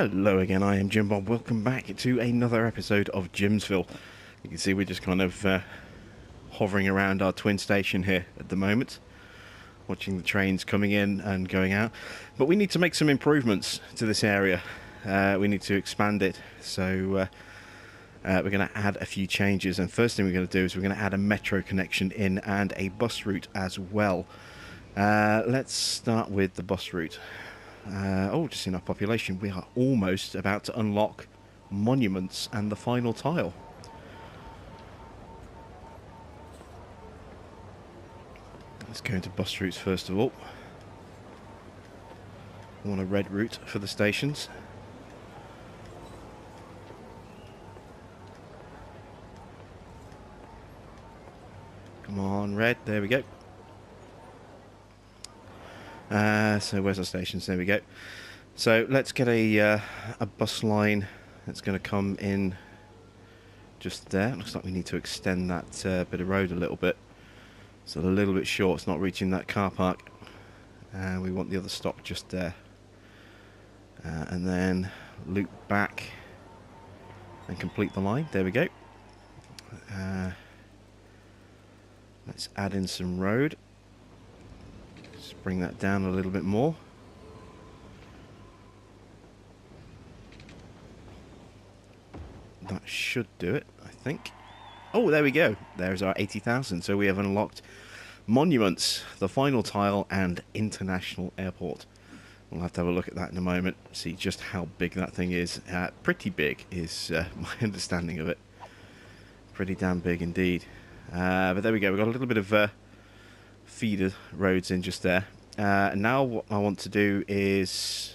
Hello again, I am Jim Bob. Welcome back to another episode of Jimsville. You can see we're just kind of hovering around our twin station here at the moment, watching the trains coming in and going out. But we need to make some improvements to this area. We need to expand it, so we're going to add a few changes. And first thing we're going to do is we're going to add a metro connection in and a bus route as well. Let's start with the bus route. Just in our population, we are almost about to unlock monuments and the final tile. Let's go into bus routes first of all. I want a red route for the stations. Come on, red, there we go. So where's our stations? There we go. So let's get a bus line that's going to come in just there. Looks like we need to extend that bit of road a little bit. It's a little bit short. It's not reaching that car park. We want the other stop just there. And then loop back and complete the line. There we go. Let's add in some road. Bring that down a little bit more. That should do it, I think. Oh, there we go. There's our 80,000. So we have unlocked monuments, the final tile, and international airport. We'll have to have a look at that in a moment, see just how big that thing is. Pretty big is my understanding of it. Pretty damn big indeed. But there we go. We've got a little bit of feeder roads in just there. And now what I want to do is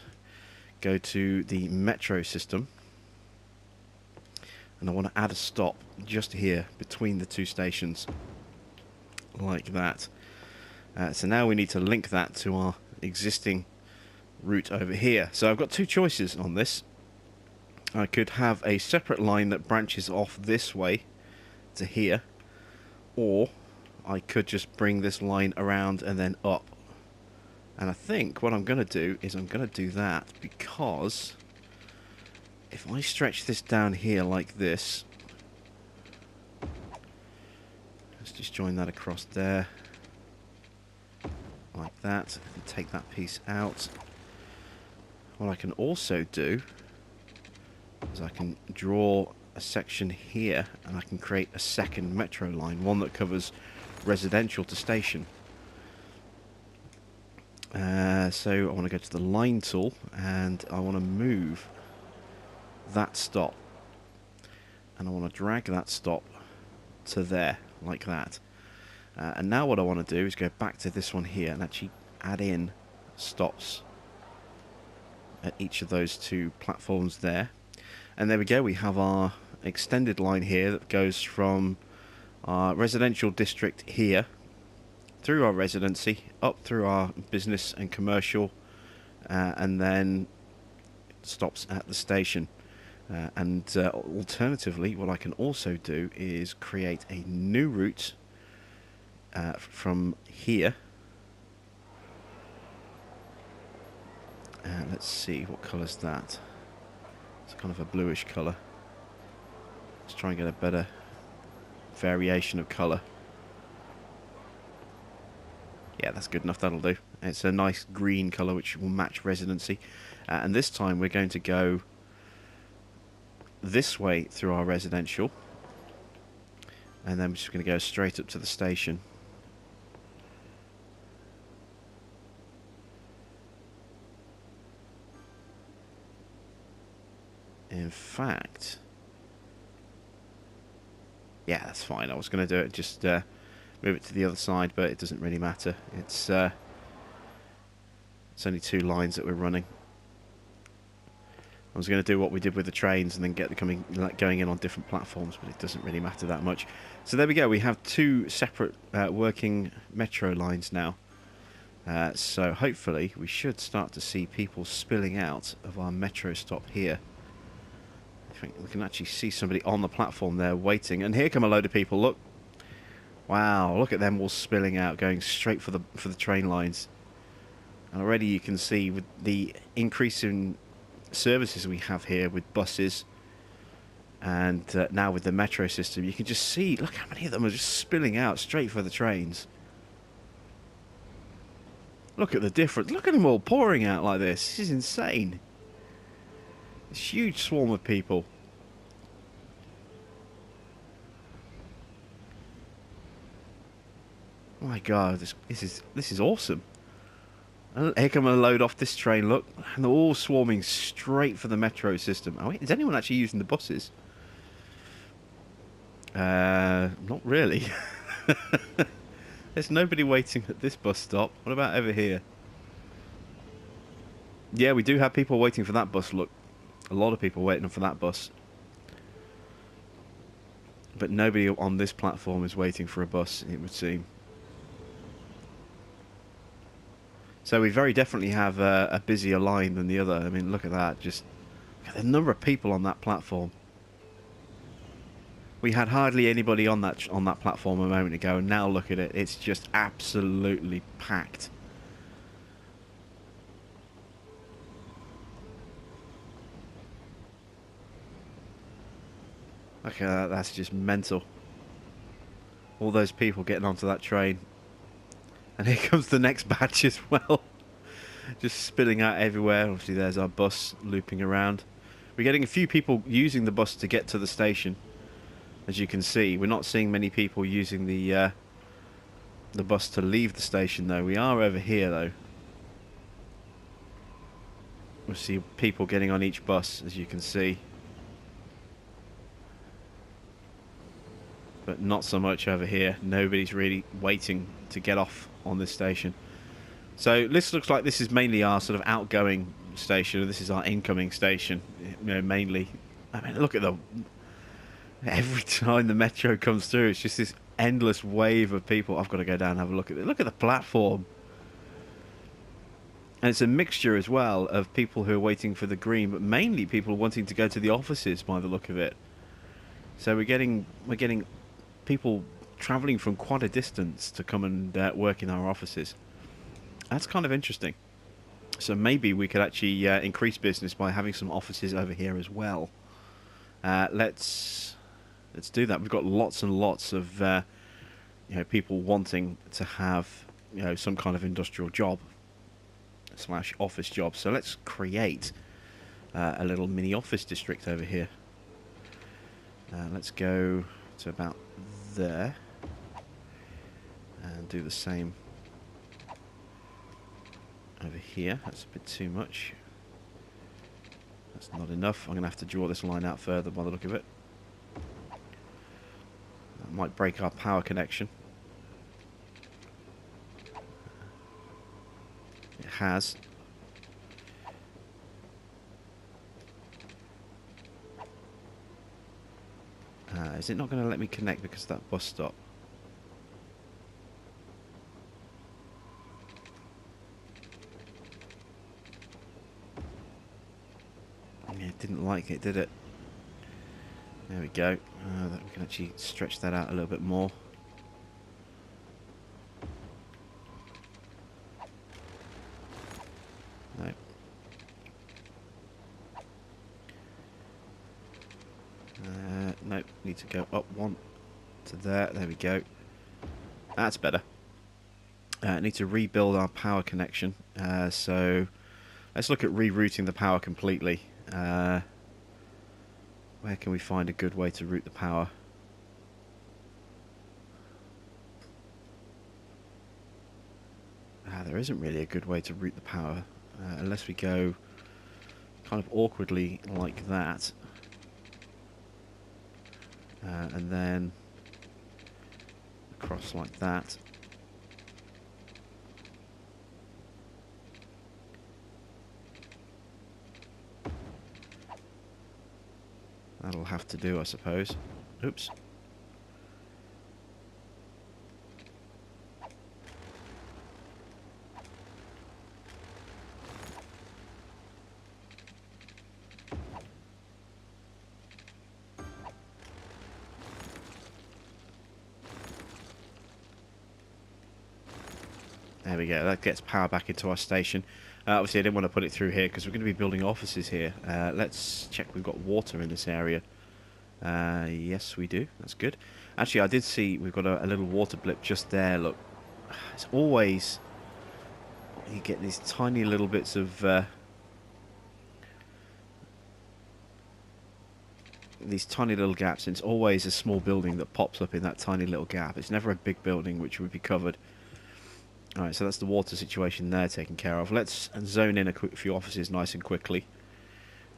go to the metro system, and I want to add a stop just here between the two stations, like that. So now we need to link that to our existing route over here. So I've got two choices on this. I could have a separate line that branches off this way to here, or I could just bring this line around and then up. And I think what I'm going to do is I'm going to do that, because if I stretch this down here like this, let's just join that across there, like that, and take that piece out. What I can also do is I can draw a section here, and I can create a second metro line, one that covers residential to station. So I want to go to the line tool, and I want to move that stop, and I want to drag that stop to there, like that. And now what I want to do is go back to this one here and actually add in stops at each of those two platforms there. And there we go, we have our extended line here that goes from our residential district here through our residency, up through our business and commercial, and then stops at the station. Alternatively, what I can also do is create a new route from here. Let's see, what colour is that? It's kind of a bluish colour. Let's try and get a better variation of colour. Yeah, that's good enough, that'll do. It's a nice green colour which will match residency. And this time we're going to go this way through our residential. And then we're just going to go straight up to the station. In fact, yeah, that's fine. I was going to do it, just move it to the other side, but it doesn't really matter. It's only two lines that we're running. I was going to do what we did with the trains and then get the going in on different platforms, but it doesn't really matter that much. So there we go. We have two separate working metro lines now. So hopefully we should start to see people spilling out of our metro stop here. I think we can actually see somebody on the platform there waiting, and here come a load of people. Look, wow! Look at them all spilling out, going straight for the train lines. And already you can see with the increase in services we have here with buses and now with the metro system, you can just see, look how many of them are just spilling out straight for the trains. Look at the difference. Look at them all pouring out like this. This is insane. This huge swarm of people. Oh my God, this is awesome. And here come a load off this train, look. And they're all swarming straight for the metro system. Oh wait, is anyone actually using the buses? Not really. There's nobody waiting at this bus stop. What about over here? Yeah, we do have people waiting for that bus, look. A lot of people waiting for that bus. But nobody on this platform is waiting for a bus, it would seem. So we very definitely have a busier line than the other. I mean, look at that. Just look at the number of people on that platform. We had hardly anybody on that platform a moment ago, and now look at it. It's just absolutely packed. Look at that. That's just mental. All those people getting onto that train. And here comes the next batch as well. Just spilling out everywhere. Obviously, there's our bus looping around. We're getting a few people using the bus to get to the station. As you can see, we're not seeing many people using the bus to leave the station, though. We are over here, though. We'll see people getting on each bus, as you can see. But not so much over here. Nobody's really waiting to get off on this station. So this looks like this is mainly our sort of outgoing station. This is our incoming station, you know, mainly. I mean, look at the... Every time the metro comes through, it's just this endless wave of people. I've got to go down and have a look at it. Look at the platform. And it's a mixture as well of people who are waiting for the green, but mainly people wanting to go to the offices by the look of it. So we're getting people travelling from quite a distance to come and work in our offices. That's kind of interesting. So maybe we could actually increase business by having some offices over here as well. Let's do that. We've got lots and lots of people wanting to have some kind of industrial job / office job. So let's create a little mini office district over here. Let's go to about there and do the same over here. That's a bit too much. That's not enough. I'm going to have to draw this line out further by the look of it. That might break our power connection. It has. Is it not going to let me connect because of that bus stop? Yeah, it didn't like it, did it? There we go. We can actually stretch that out a little bit more. No. Nope, need to go up one to there. There we go. That's better. Need to rebuild our power connection. So let's look at rerouting the power completely. Where can we find a good way to route the power? There isn't really a good way to route the power unless we go kind of awkwardly like that. And then across like that. That'll have to do, I suppose. Oops. There we go, that gets power back into our station. Obviously, I didn't want to put it through here because we're going to be building offices here. Let's check we've got water in this area. Yes, we do. That's good. Actually, I did see we've got a little water blip just there. Look, it's always... You get these tiny little bits of... these tiny little gaps, and it's always a small building that pops up in that tiny little gap. It's never a big building which would be covered. Alright, so that's the water situation there taken care of. Let's zone in a few offices nice and quickly.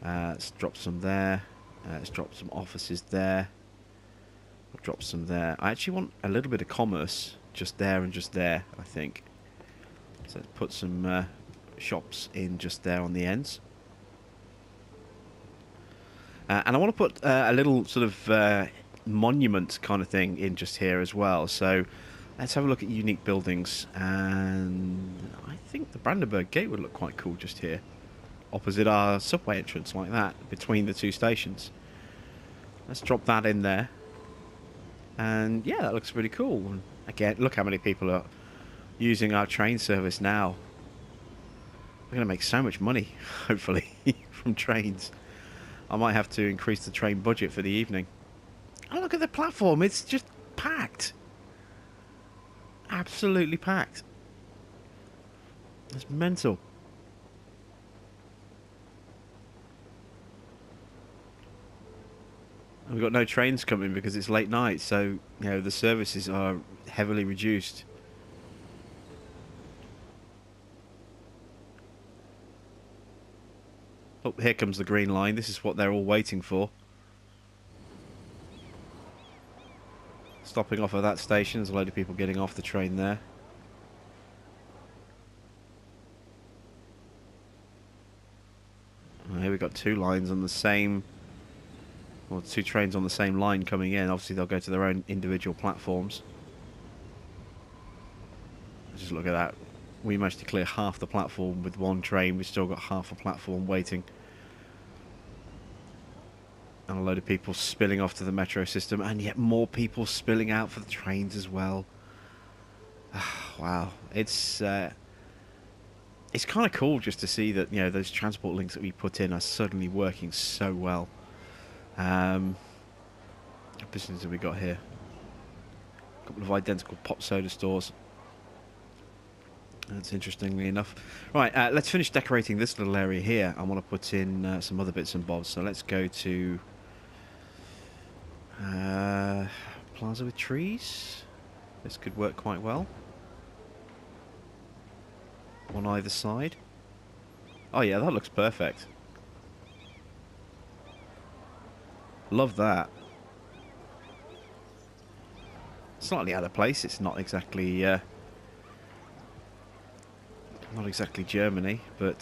Let's drop some there. Let's drop some offices there. I'll drop some there. I actually want a little bit of commerce just there and just there, I think. So let's put some shops in just there on the ends. And I want to put a little sort of monument kind of thing in just here as well. So let's have a look at unique buildings. And I think the Brandenburg Gate would look quite cool just here. Opposite our subway entrance like that, between the two stations. Let's drop that in there. And yeah, that looks really cool. And again, look how many people are using our train service now. We're going to make so much money, hopefully, from trains. I might have to increase the train budget for the evening. Oh, look at the platform. It's just packed. Absolutely packed. It's mental. And we've got no trains coming because it's late night, so you know the services are heavily reduced. Oh, here comes the green line. This is what they're all waiting for. Stopping off at that station. There's a load of people getting off the train there. Oh, here we've got two lines on the same... Well, two trains on the same line coming in. Obviously, they'll go to their own individual platforms. Just look at that. We managed to clear half the platform with one train. We've still got half a platform waiting. And a load of people spilling off to the metro system. And yet more people spilling out for the trains as well. Wow. It's kind of cool just to see that, you know, those transport links that we put in are suddenly working so well. What business have we got here? A couple of identical pop soda stores. That's interestingly enough. Right, let's finish decorating this little area here. I want to put in some other bits and bobs. So let's go to plaza with trees. This could work quite well. On either side. Oh yeah, that looks perfect. Love that. Slightly out of place. It's not exactly Germany, but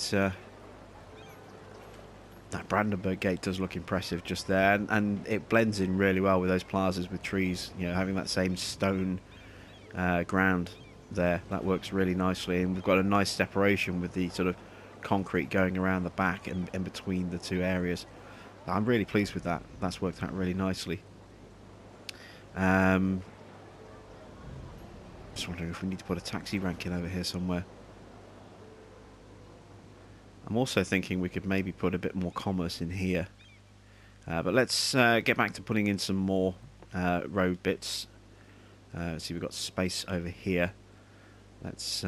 that Brandenburg Gate does look impressive just there, and it blends in really well with those plazas with trees. You know, having that same stone ground there, that works really nicely, and we've got a nice separation with the sort of concrete going around the back and in between the two areas. I'm really pleased with that. That's worked out really nicely. Just wondering if we need to put a taxi rank in over here somewhere. I'm also thinking we could maybe put a bit more commerce in here. But let's get back to putting in some more road bits. See, we've got space over here. Let's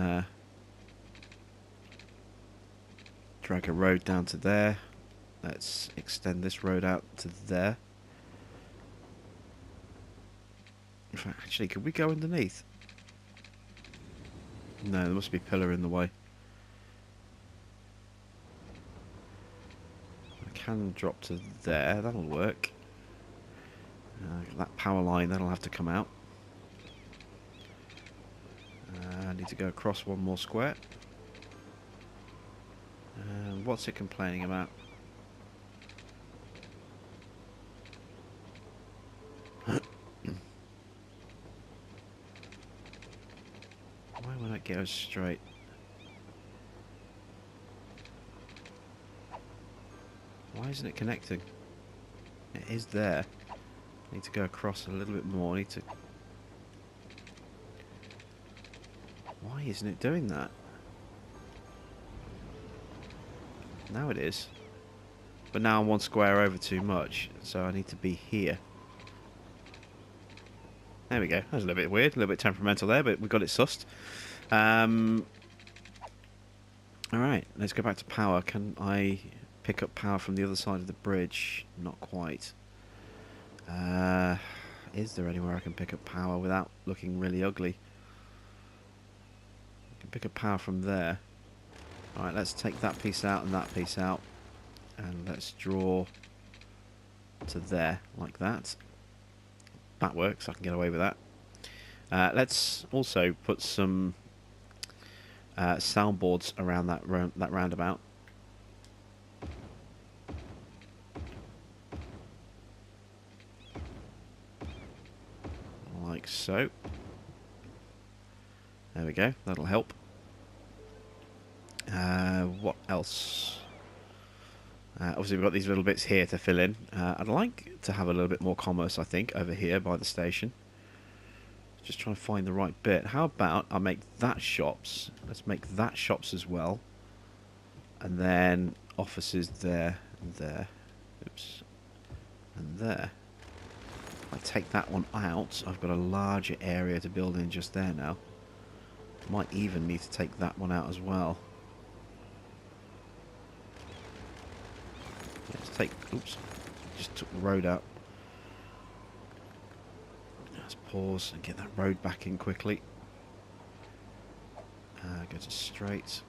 drag a road down to there. Let's extend this road out to there. In fact, actually, could we go underneath? No, there must be a pillar in the way. I can drop to there, that'll work. That power line, that'll have to come out. I need to go across one more square. What's it complaining about? Why won't it go straight? Why isn't it connecting? It is there. I need to go across a little bit more. I need to... Why isn't it doing that? Now it is. But now I'm one square over too much, so I need to be here. There we go. That was a little bit weird, a little bit temperamental there, but we got it sussed. Alright, let's go back to power. Can I pick up power from the other side of the bridge? Not quite. Is there anywhere I can pick up power without looking really ugly? I can pick up power from there. Alright, let's take that piece out and that piece out. And let's draw to there, like that. That works, I can get away with that. Let's also put some soundboards around that roundabout. Like so. There we go, that'll help. What else? Obviously we've got these little bits here to fill in. I'd like to have a little bit more commerce, I think, over here by the station. Just trying to find the right bit. How about I make that shops? Let's make that shops as well. And then offices there and there. Oops. And there. If I take that one out, I've got a larger area to build in just there now. Might even need to take that one out as well. Let's take... Oops. Just took the road out. Let's pause and get that road back in quickly. Go to straight.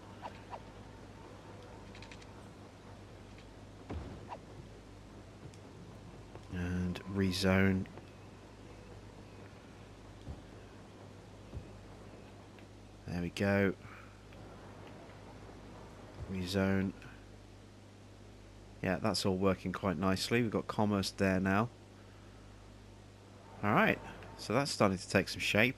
And rezone. There we go. Rezone. Yeah, that's all working quite nicely. We've got commerce there now. Alright, so that's starting to take some shape.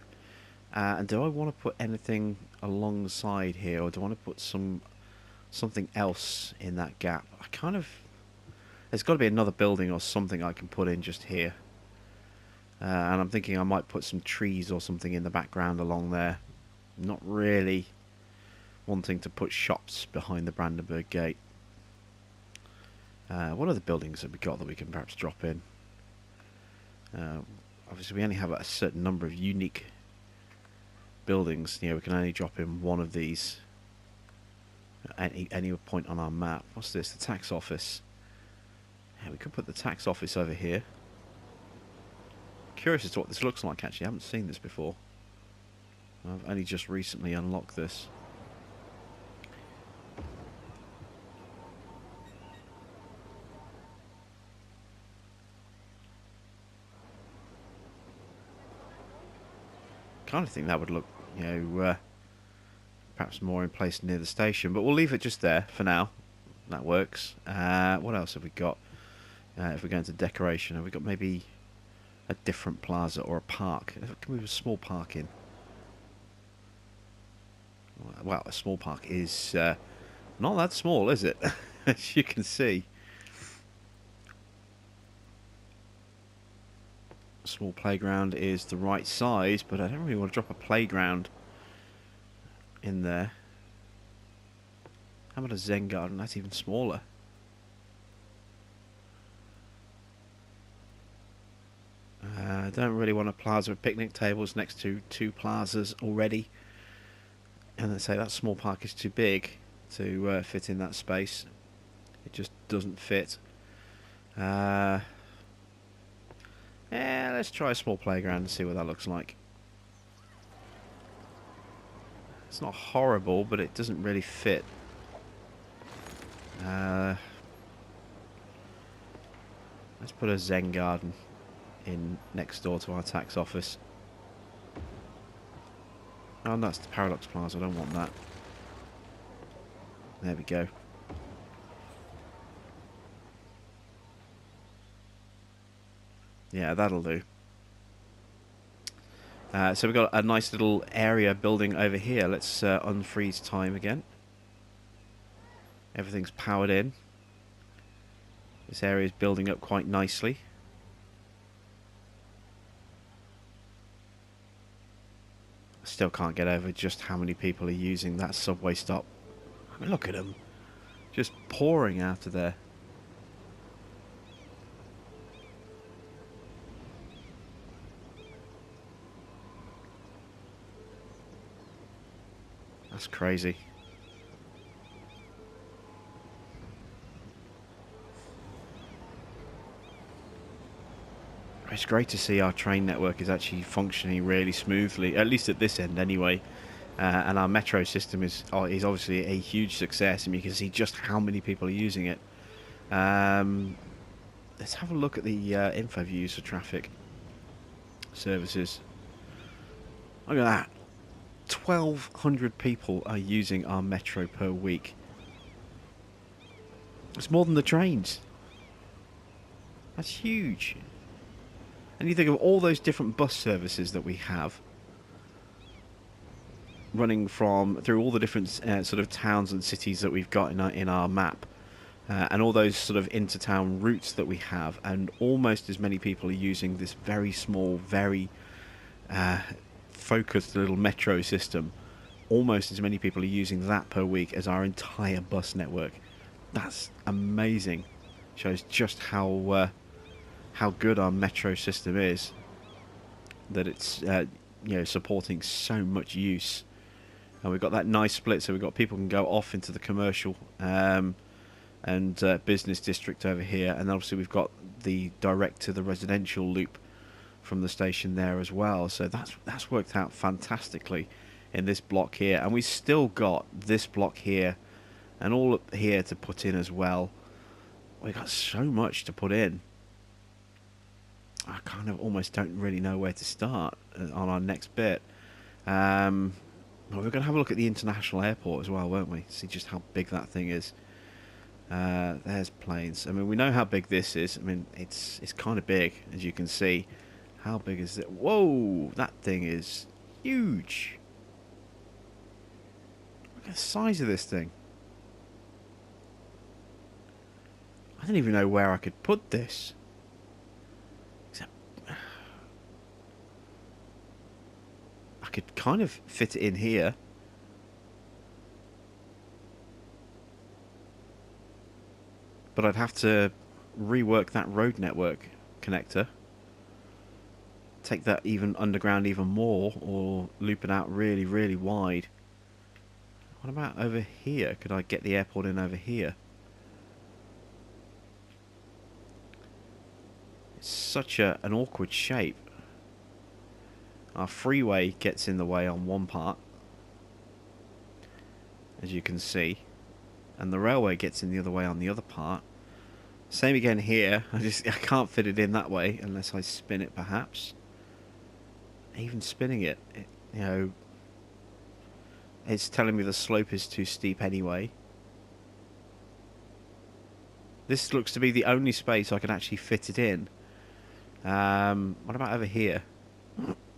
And do I want to put anything alongside here, or do I want to put something else in that gap? I kind of... There's got to be another building or something I can put in just here. And I'm thinking I might put some trees or something in the background along there. Not really wanting to put shops behind the Brandenburg Gate. What other buildings have we got that we can perhaps drop in? Obviously we only have a certain number of unique buildings. You know, we can only drop in one of these at any point on our map. What's this? The tax office. Yeah, we could put the tax office over here. Curious as to what this looks like, actually. I haven't seen this before. I've only just recently unlocked this. Kind of think that would look, you know, perhaps more in place near the station, but we'll leave it just there for now. That works. What else have we got? If we go into decoration, have we got maybe a different plaza or a park? Can we have a small park in? Well, a small park is not that small, is it? As you can see. Small playground is the right size, but I don't really want to drop a playground in there. How about a Zen garden? That's even smaller. I don't really want a plaza with picnic tables next to two plazas already. And let's say that small park is too big to fit in that space. It just doesn't fit. Yeah, let's try a small playground and see what that looks like. It's not horrible, but it doesn't really fit. Let's put a Zen garden in next door to our tax office. Oh, that's the Paradox Plaza. I don't want that. There we go. Yeah, that'll do. So we've got a nice little area building over here. Let's unfreeze time again. Everything's powered in. This area is building up quite nicely. Still can't get over just how many people are using that subway stop. I mean, look at them. Just pouring out of there. That's crazy. It's great to see our train network is actually functioning really smoothly, at least at this end anyway. And our metro system is obviously a huge success, and you can see just how many people are using it. Let's have a look at the info views for traffic services. Look at that. 1,200 people are using our metro per week. It's more than the trains. That's huge. And you think of all those different bus services that we have running through all the different sort of towns and cities that we've got in our map, and all those sort of intertown routes that we have, and almost as many people are using this very small, very focused little metro system. Almost as many people are using that per week as our entire bus network. That's amazing. Shows just how good our metro system is. That it's supporting so much use. And we've got that nice split, so we've got people can go off into the commercial and business district over here, and obviously we've got the direct to the residential loop from the station there as well. So that's worked out fantastically in this block here, and we still got this block here and all up here to put in as well. We've got so much to put in. I kind of almost don't really know where to start on our next bit. Well, we're going to have a look at the international airport as well, won't we? See just how big that thing is. There's planes. I mean, we know how big this is. I mean, it's kind of big, as you can see. How big is it? Whoa! That thing is huge. Look at the size of this thing. I don't even know where I could put this. I could kind of fit it in here. But I'd have to rework that road network connector. Take that even underground even more, or loop it out really, really wide. What about over here? Could I get the airport in over here? It's such an awkward shape. Our freeway gets in the way on one part, as you can see, and the railway gets in the other way on the other part. Same again here. I can't fit it in that way unless I spin it, perhaps. Even spinning it, it's telling me the slope is too steep anyway. This looks to be the only space I can actually fit it in. What about over here?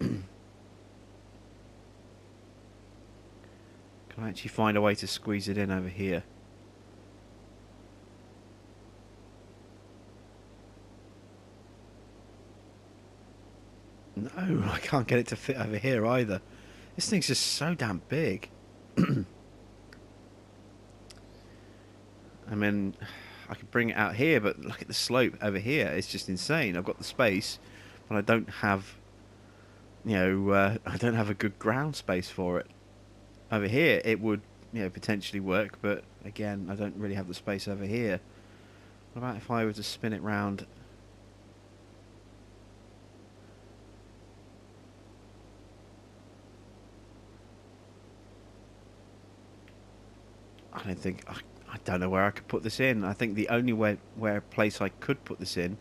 Can I actually find a way to squeeze it in over here? No, I can't get it to fit over here either. This thing's just so damn big. I mean, I could bring it out here, but look at the slope over here. It's just insane. I've got the space, but I don't have, I don't have a good ground space for it. Over here, it would, potentially work, but again, I don't really have the space over here. What about if I were to spin it round? I don't know where I could put this in. I think the only place I could put this in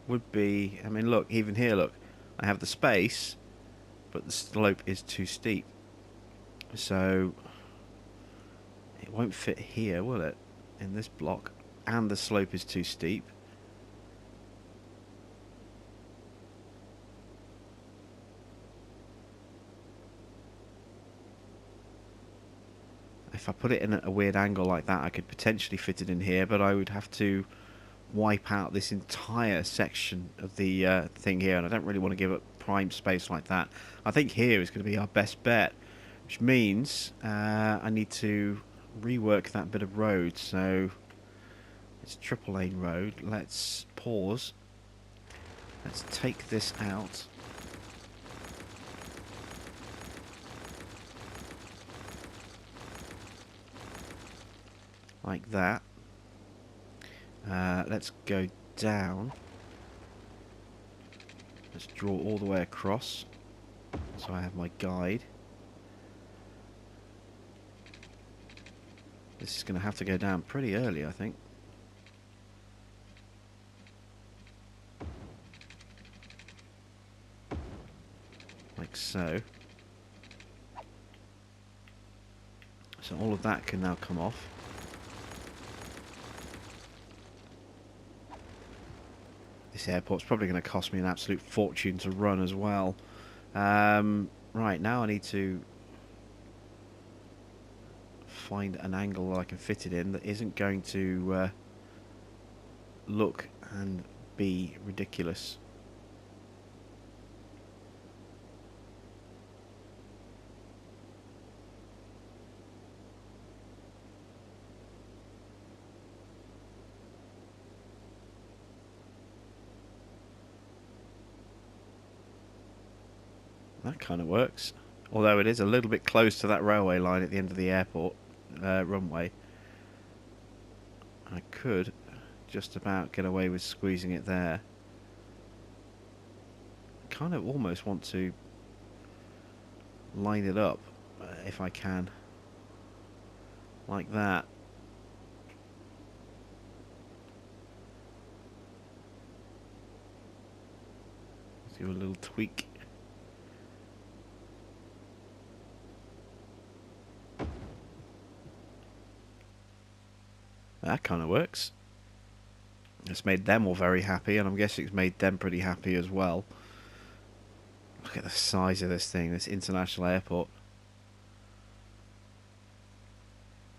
would be, I mean, look, even here, look, I have the space, but the slope is too steep. So it won't fit here, will it? In this block, and the slope is too steep. If I put it in a weird angle like that, I could potentially fit it in here, but I would have to wipe out this entire section of the thing here, and I don't really want to give up prime space like that. I think here is going to be our best bet, which means I need to rework that bit of road. So it's triple lane road. Let's pause. Let's take this out. Like that. Let's go down. Let's draw all the way across. So I have my guide. This is going to have to go down pretty early, I think. Like so. So all of that can now come off. This airport's probably going to cost me an absolute fortune to run as well. Right, now I need to find an angle that I can fit it in that isn't going to look and be ridiculous. That kind of works, although it is a little bit close to that railway line at the end of the airport runway. I could just about get away with squeezing it there. Kind of almost want to line it up if I can, like that. Let's do a little tweak. That kind of works. It's made them all very happy, and I'm guessing it's made them pretty happy as well. Look at the size of this thing, this international airport.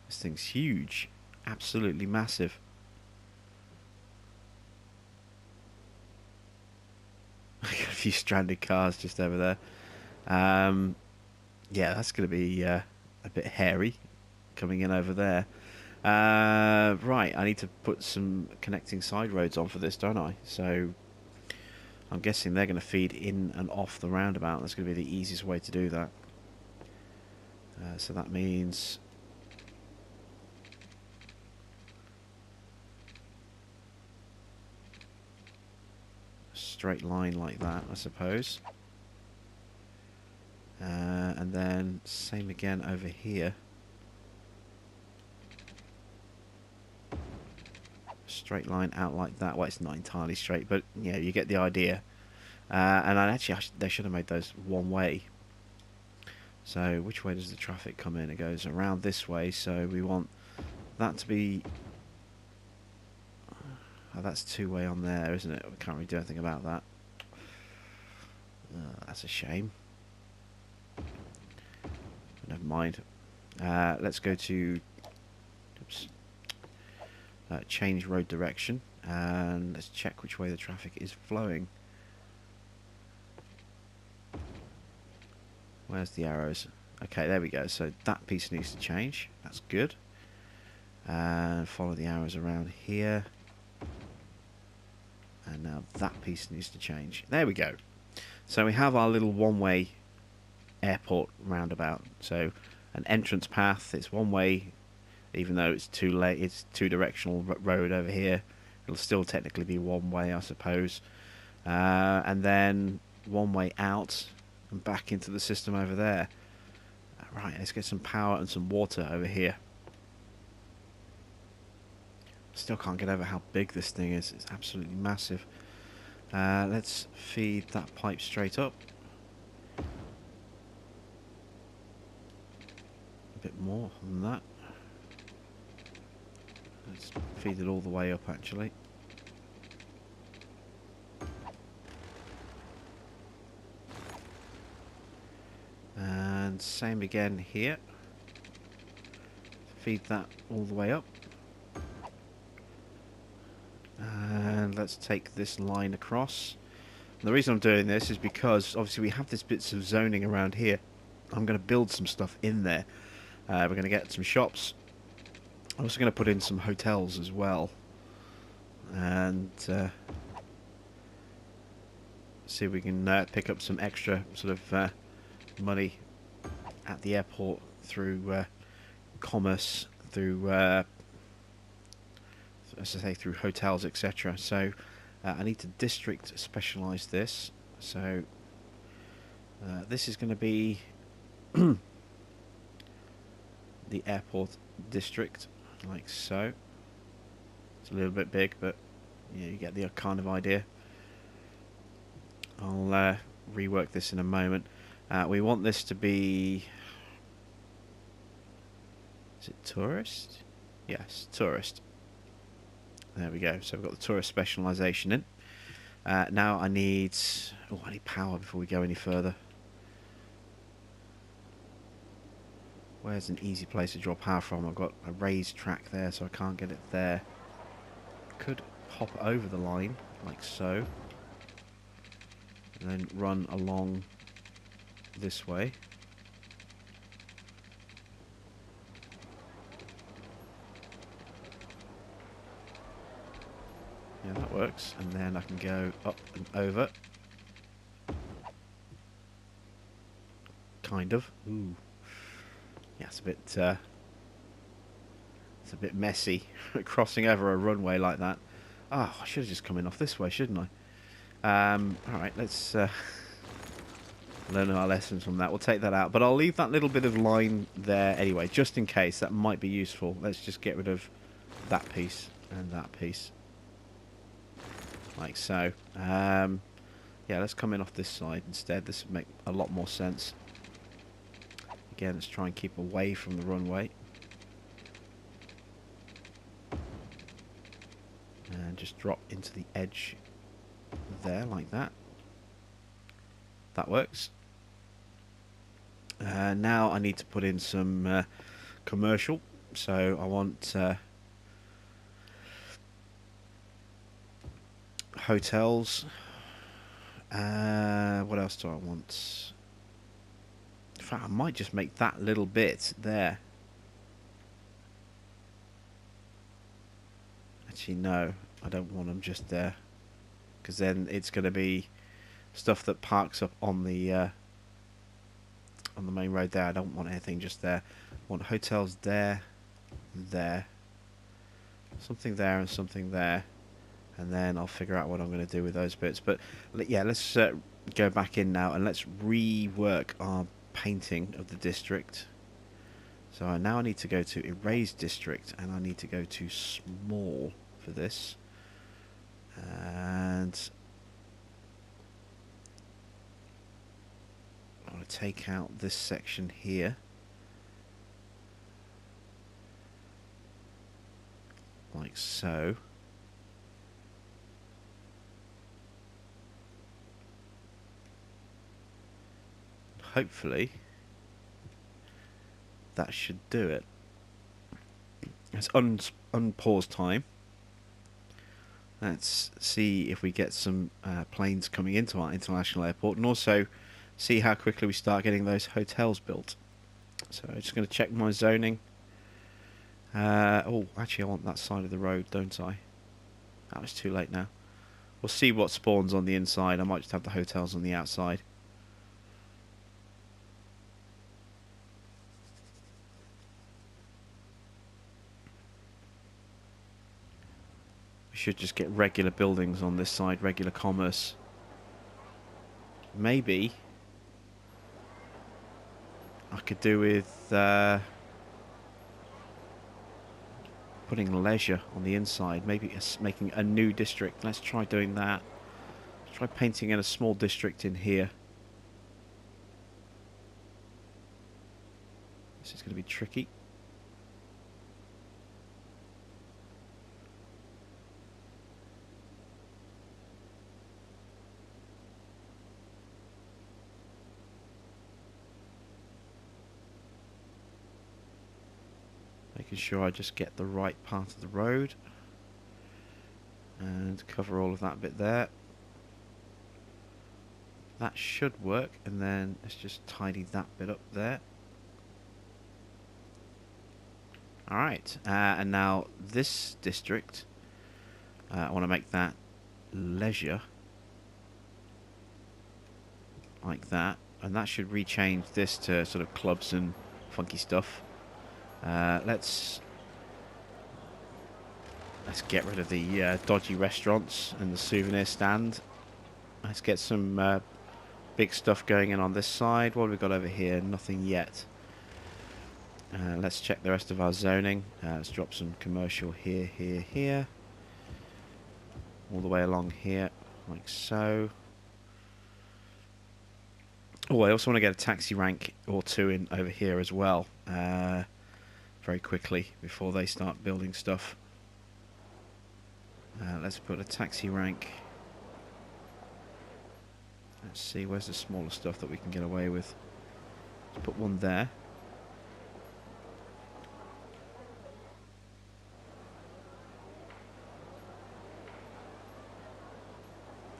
This thing's huge. Absolutely massive. I got a few stranded cars just over there. Yeah, that's going to be a bit hairy coming in over there. Right, I need to put some connecting side roads on for this, don't I? So I'm guessing they're going to feed in and off the roundabout. That's going to be the easiest way to do that. So that means a straight line like that, I suppose. And then same again over here. Straight line out like that. Well, it's not entirely straight, but yeah, you get the idea. And they should have made those one way. So which way does the traffic come in? It goes around this way, so we want that to be... Oh, that's two-way on there, isn't it? We can't really do anything about that. That's a shame. Never mind. Let's go to... Oops. Change road direction, and let's check which way the traffic is flowing. Where's the arrows? Okay, there we go. So that piece needs to change. That's good. And follow the arrows around here. And now that piece needs to change. There we go. So we have our little one-way airport roundabout. So an entrance path. It's one way. Even though it's it's two-directional road over here, it'll still technically be one way, I suppose. And then one way out and back into the system over there. Right, let's get some power and some water over here. Still can't get over how big this thing is. It's absolutely massive. Let's feed that pipe straight up. A bit more than that. Let's feed it all the way up, actually. And same again here. Feed that all the way up. And let's take this line across. And the reason I'm doing this is because obviously we have this bits of zoning around here I'm going to build some stuff in there. We're going to get some shops. I'm also going to put in some hotels as well. And see if we can pick up some extra sort of money at the airport through commerce, through as I say, through hotels, etc. So I need to district specialize this. So this is going to be the airport district, like so. It's a little bit big, but yeah, you get the kind of idea. I'll rework this in a moment. We want this to be... Is it tourist? Yes, tourist. There we go. So we've got the tourist specialisation in. Now I need... Oh, I need power before we go any further. Where's an easy place to draw power from? I've got a raised track there, so I can't get it there. Could hop over the line, like so. And then run along this way. Yeah, that works. And then I can go up and over. Kind of. Ooh. Yeah, it's a bit messy crossing over a runway like that. Oh, I should have just come in off this way, shouldn't I? Alright, let's learn our lessons from that. We'll take that out. But I'll leave that little bit of line there anyway, just in case. That might be useful. Let's just get rid of that piece and that piece. Like so. Yeah, let's come in off this side instead. This would make a lot more sense. Again, let's try and keep away from the runway. And just drop into the edge there, like that. That works. Now I need to put in some commercial. So I want hotels. What else do I want? In fact, I might just make that little bit there. Actually, no, I don't want them just there, because then it's going to be stuff that parks up on the main road there. I don't want anything just there. I want hotels there, there, something there, and something there, and then I'll figure out what I'm going to do with those bits. But yeah, let's go back in now and let's rework our painting of the district. So now I need to go to erase district, and I need to go to small for this, and I want to take out this section here, like so. Hopefully that should do it. It's unpause time. Let's see if we get some planes coming into our international airport, and also see how quickly we start getting those hotels built. So I'm just going to check my zoning. Oh, actually I want that side of the road, don't I? That was too late now. We'll see what spawns on the inside. I might just have the hotels on the outside. We should just get regular buildings on this side, regular commerce. Maybe I could do with putting leisure on the inside. Maybe it's making a new district. Let's try doing that. Let's try painting in a small district in here. This is going to be tricky. Making sure I just get the right part of the road and cover all of that bit there. That should work, and then let's just tidy that bit up there. Alright, and now this district, I want to make that leisure, like that, and that should rechange this to sort of clubs and funky stuff. Let's get rid of the dodgy restaurants and the souvenir stand. Let's get some big stuff going in on this side. What have we got over here? Nothing yet. Let's check the rest of our zoning. Let's drop some commercial here, here, here. All the way along here, like so. Oh, I also want to get a taxi rank or two in over here as well. Very quickly before they start building stuff. Let's put a taxi rank. Let's see, where's the smaller stuff that we can get away with? Let's put one there.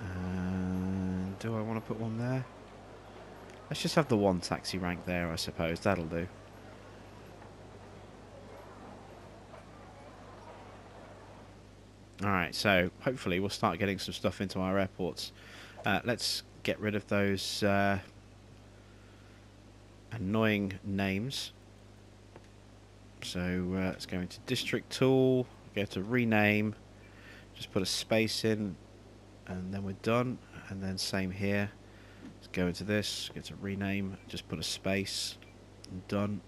And do I want to put one there? Let's just have the one taxi rank there, I suppose. That'll do. Alright, so hopefully we'll start getting some stuff into our airports. Let's get rid of those annoying names. So let's go into district tool, go to rename, just put a space in, and then we're done. And then same here. Let's go into this, go to rename, just put a space, and done.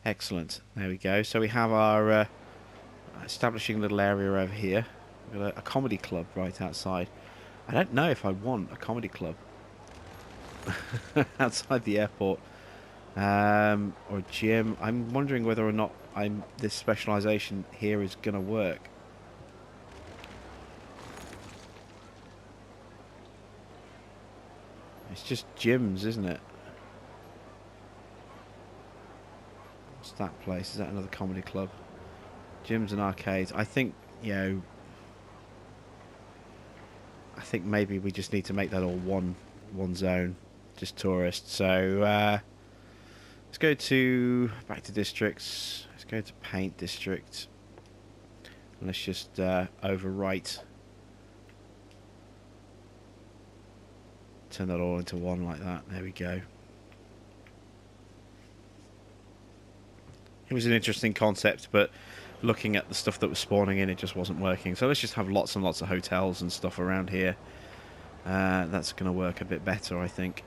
Excellent. There we go. So we have our establishing little area over here. We've got a comedy club right outside. I don't know if I want a comedy club outside the airport, or a gym. I'm wondering whether or not this specialisation here is going to work. It's just gyms, isn't it? What's that place? Is that another comedy club? Gyms and arcades. I think, you know, I think maybe we just need to make that all one zone, just tourists. So let's go to back to districts. Let's go to paint district. And let's just overwrite. Turn that all into one like that. There we go. It was an interesting concept, but looking at the stuff that was spawning in, it just wasn't working. So let's just have lots and lots of hotels and stuff around here. That's going to work a bit better, I think.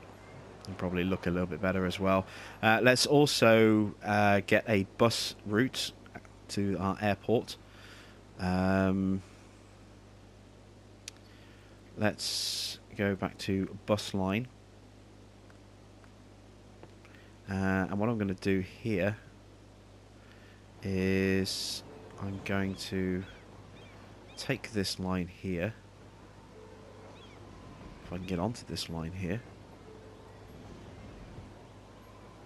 And probably look a little bit better as well. Let's also get a bus route to our airport. Let's go back to bus line. And what I'm going to do here is I'm going to take this line here. If I can get onto this line here.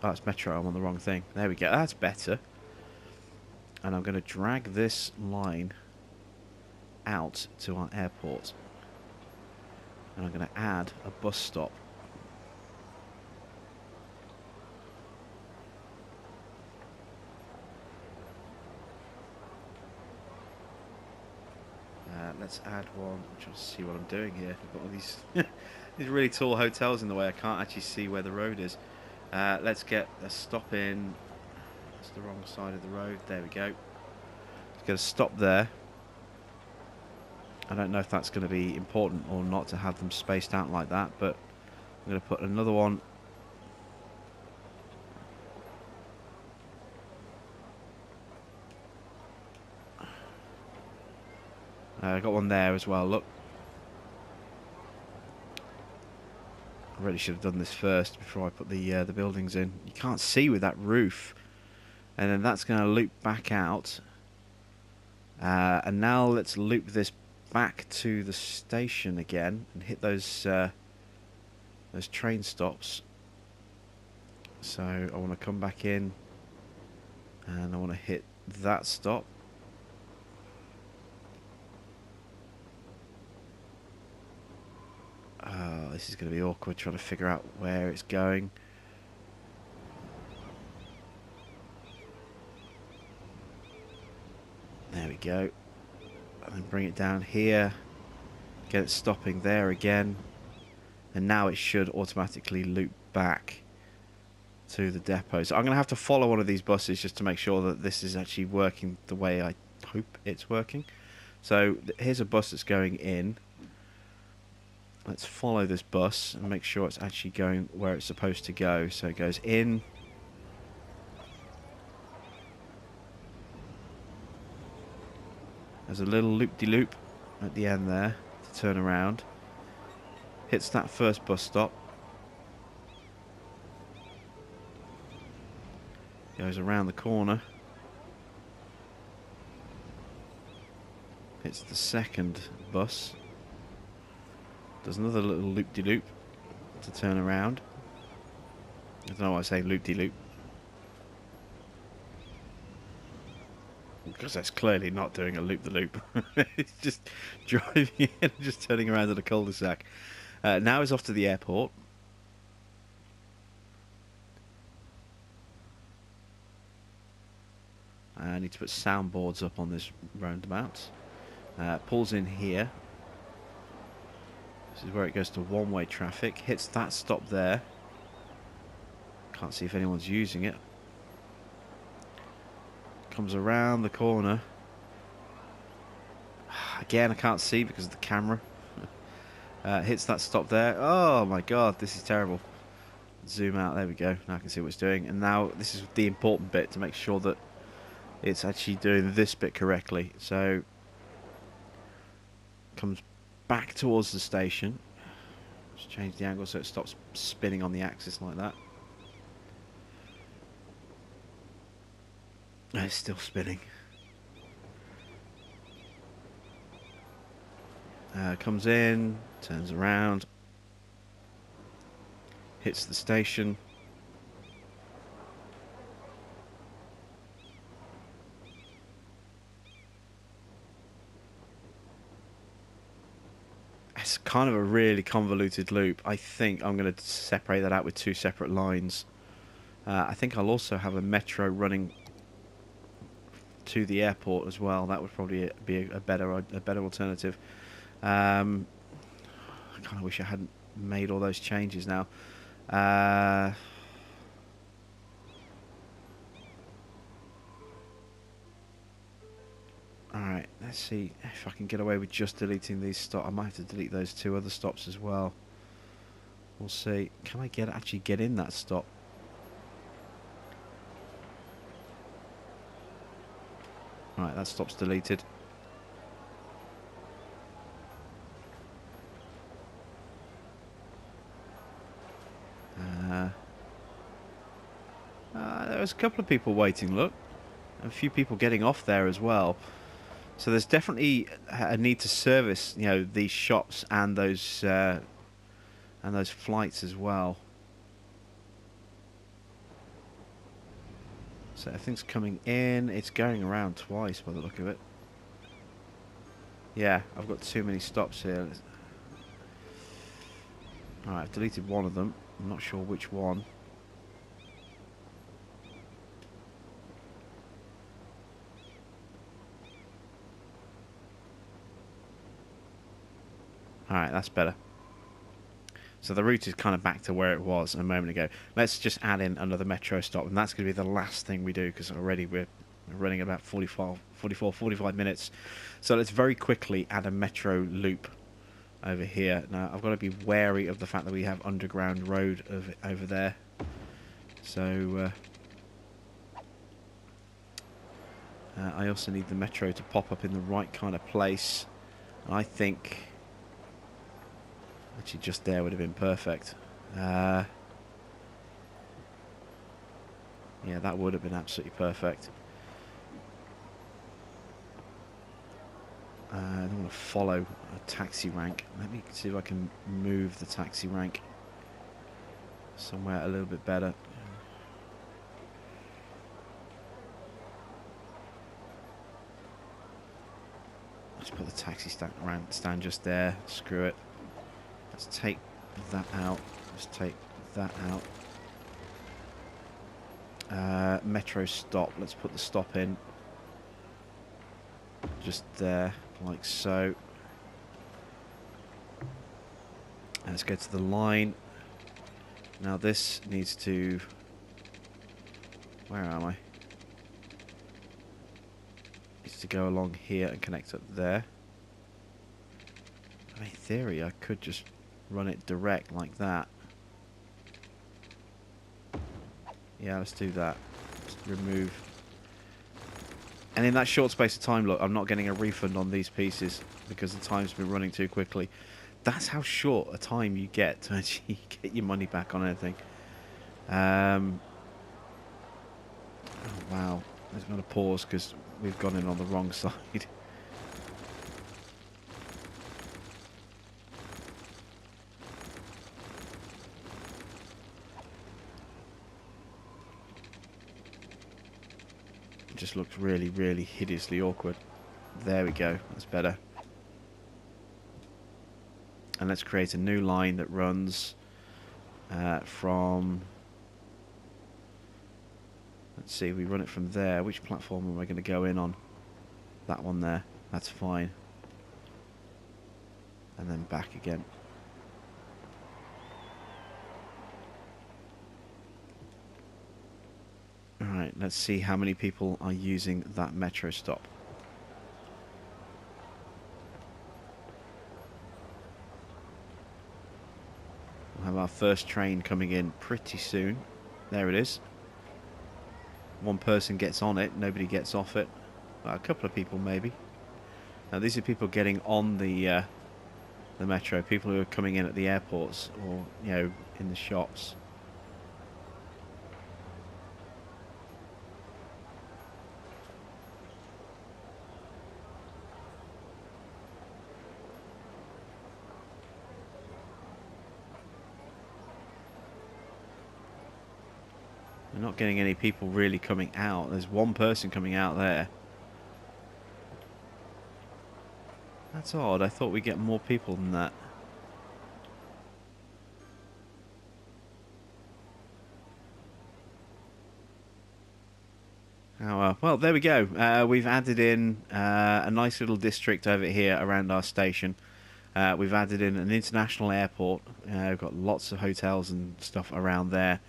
Oh, it's Metro. I'm on the wrong thing. There we go. That's better. And I'm going to drag this line out to our airport. And I'm going to add a bus stop. Let's add one. I'm trying to see what I'm doing here. I've got all these these really tall hotels in the way. I can't actually see where the road is. Let's get a stop in. That's the wrong side of the road. There we go. Let's get a stop there. I don't know if that's going to be important or not to have them spaced out like that, but I'm going to put another one. I got one there as well, look. I really should have done this first before I put the buildings in. You can't see with that roof. And then that's going to loop back out. And now let's loop this back to the station again and hit those train stops. So I want to come back in and I want to hit that stop. this is going to be awkward trying to figure out where it's going. There we go. And then bring it down here. Get it stopping there again. And now it should automatically loop back to the depot. So I'm going to have to follow one of these buses just to make sure that this is actually working the way I hope it's working. So here's a bus that's going in. Let's follow this bus and make sure it's actually going where it's supposed to go. So it goes in. There's a little loop-de-loop at the end there to turn around. Hits that first bus stop. Goes around the corner. Hits the second bus. Does another little loop-de-loop to turn around. I don't know why I say loop-de-loop. Because that's clearly not doing a loop-the-loop. It's just driving in and just turning around at a cul-de-sac. Now it's off to the airport. I need to put soundboards up on this roundabout. Pulls in here. This is where it goes to one-way traffic. Hits that stop there. Can't see if anyone's using it. Comes around the corner. Again, I can't see because of the camera. Hits that stop there. Oh my god, this is terrible. Zoom out, there we go. Now I can see what it's doing. And now this is the important bit to make sure that it's actually doing this bit correctly. So, comes back towards the station. Just change the angle so it stops spinning on the axis like that. It's still spinning. Comes in, turns around, hits the station. It's kind of a really convoluted loop. I think I'm going to separate that out with two separate lines. I think I'll also have a metro running to the airport as well. That would probably be a better alternative. I kind of wish I hadn't made all those changes now. Alright, let's see if I can get away with just deleting these stops. I might have to delete those two other stops as well. We'll see. Can I actually get in that stop? Right, that stop's deleted. There was a couple of people waiting, look. A few people getting off there as well. So there's definitely a need to service, you know, these shops and those flights as well. So everything's coming in. It's going around twice by the look of it. Yeah, I've got too many stops here. Alright, I've deleted one of them. I'm not sure which one. Alright, that's better. So the route is kind of back to where it was a moment ago. Let's just add in another metro stop, and that's going to be the last thing we do, because already we're running about 45 minutes. So let's very quickly add a metro loop over here. Now, I've got to be wary of the fact that we have underground road over there. So I also need the metro to pop up in the right kind of place. I think actually just there would have been perfect. Yeah, that would have been absolutely perfect. I don't want to follow a taxi rank. Let me see if I can move the taxi rank somewhere a little bit better. Let's put the taxi stand just there. Screw it. Let's take that out. Let's take that out. Metro stop. Let's put the stop in. Just there, like so. Let's go to the line. Now this needs to... Where am I? Needs to go along here and connect up there. In theory, I could just run it direct like that. Yeah, let's do that. Just remove. And in that short space of time, look, I'm not getting a refund on these pieces because the time's been running too quickly. That's how short a time you get to actually get your money back on anything. Oh, wow. I'm going to pause because we've gone in on the wrong side. It just looks really, really hideously awkward. There we go. That's better. And let's create a new line that runs from... Let's see, we run it from there. Which platform am I going to go in on? That one there. That's fine. And then back again. Alright, let's see how many people are using that metro stop. We'll have our first train coming in pretty soon. There it is. One person gets on it, nobody gets off it. Well, a couple of people maybe. Now these are people getting on the metro, people who are coming in at the airports or, you know, in the shops. We're not getting any people really coming out. There's one person coming out there. That's odd. I thought we'd get more people than that. Oh, well, there we go. We've added in a nice little district over here around our station. We've added in an international airport. We've got lots of hotels and stuff around there.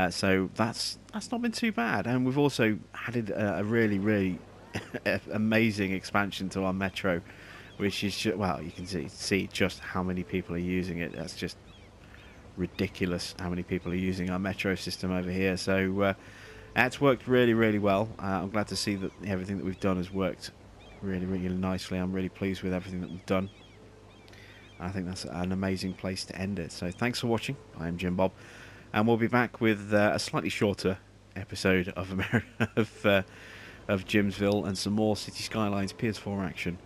So that's not been too bad. And we've also added a really, really amazing expansion to our metro, which is just, well, you can see just how many people are using it. That's just ridiculous how many people are using our metro system over here. So it's worked really, really well. I'm glad to see that everything that we've done has worked really, really nicely. I'm really pleased with everything that we've done. I think that's an amazing place to end it. So thanks for watching. I am Jim Bob. And we'll be back with a slightly shorter episode of of Jimsville and some more City Skylines PS4 action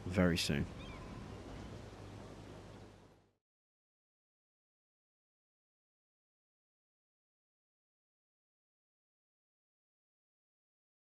very soon.